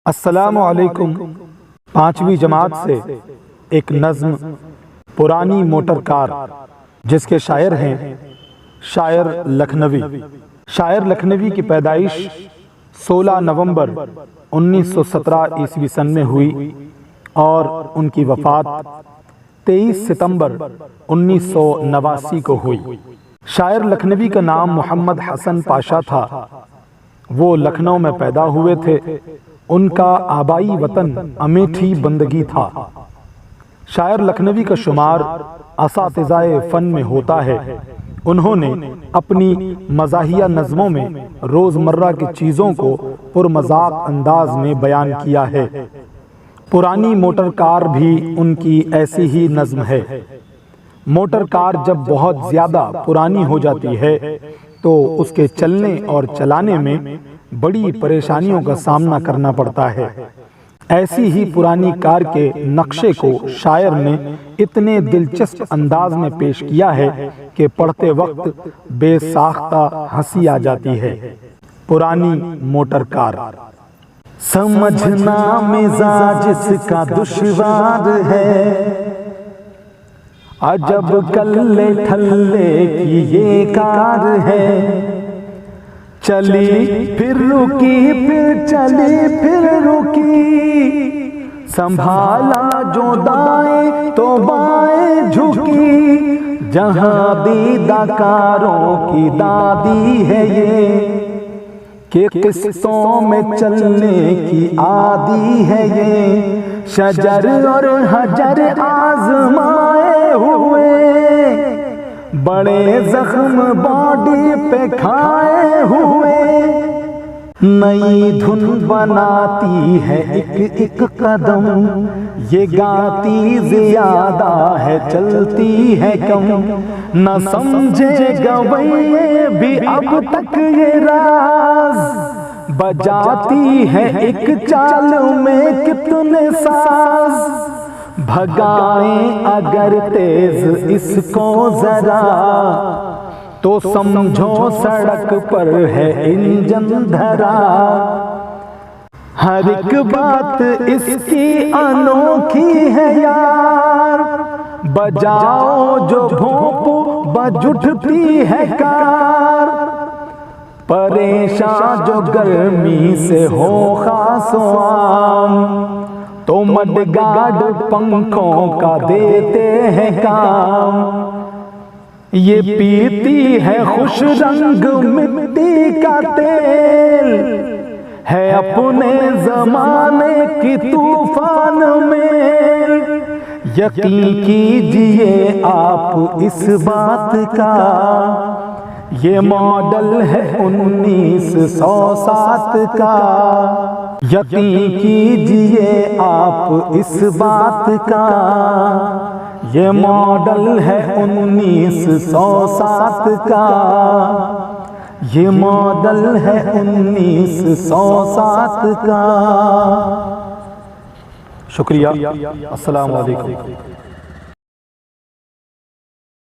अस्सलामु अलैकुम। पांचवी जमात से एक नज़्म पुरानी मोटर कार, जिसके शायर हैं शायर लखनवी। शायर लखनवी की पैदाइश 16 नवंबर 1917 ईस्वी सन में हुई और उनकी वफ़ात 23 सितंबर 1989 को हुई। शायर लखनवी का नाम मोहम्मद हसन पाशा था। वो लखनऊ में पैदा हुए थे। उनका आबाई वतन अमेठी बंदगी था। शायर लखनवी का शुमार असातिज़ाए फ़न में होता है। उन्होंने अपनी मज़ाहिया नज़मों में रोज़मर्रा की चीज़ों को पुरमज़ाक अंदाज में बयान किया है। पुरानी मोटर कार भी उनकी ऐसी ही नज़्म है। मोटर कार जब बहुत ज़्यादा पुरानी हो जाती है तो उसके चलने और चलाने में बड़ी परेशानियों का सामना करना पड़ता है। ऐसी ही पुरानी कार के नक्शे को शायर ने इतने दिलचस्प अंदाज में पेश किया है कि पढ़ते वक्त बेसाख्ता हंसी आ जाती है। पुरानी मोटर कार। समझना मिजाज इसका दुश्वार है, अजब कल्ले ठल्ले की ये कार है। चली फिर रुकी, फिर चली फिर रुकी, संभाला जो दाएं तो बाएं झुकी। जहां दीदाकारों की दादी है ये, कि किस्तों में चलने की आदी है ये। शजर और हजर आजमाए हुए, बड़े जख्म बॉडी पे खाए हुए। नई धुन बनाती है एक एक कदम, ये गाती ज्यादा है चलती है कम। न समझे गवैये भी अब तक ये राज, बजाती है एक चाल में कितने साज। भगाएं अगर तेज इसको जरा, तो समझो सड़क पर है इंजन धरा। हर एक बात इसकी अनोखी है यार, बजाओ जो भोंपू बजुटती है कार। परेशान जो गर्मी से हो खासो आम, तो मडगार्ड पंखों का देते हैं काम। ये पीती है खुश रंग मिट्टी का तेल, है अपने जमाने की तूफान में। यकीन कीजिए आप इस बात का, ये मॉडल है 1907 का। यकीन कीजिए आप इस बात का, ये मॉडल है 1907 का। ये मॉडल है 1907 का। शुक्रिया। अस्सलामु अलैकुम।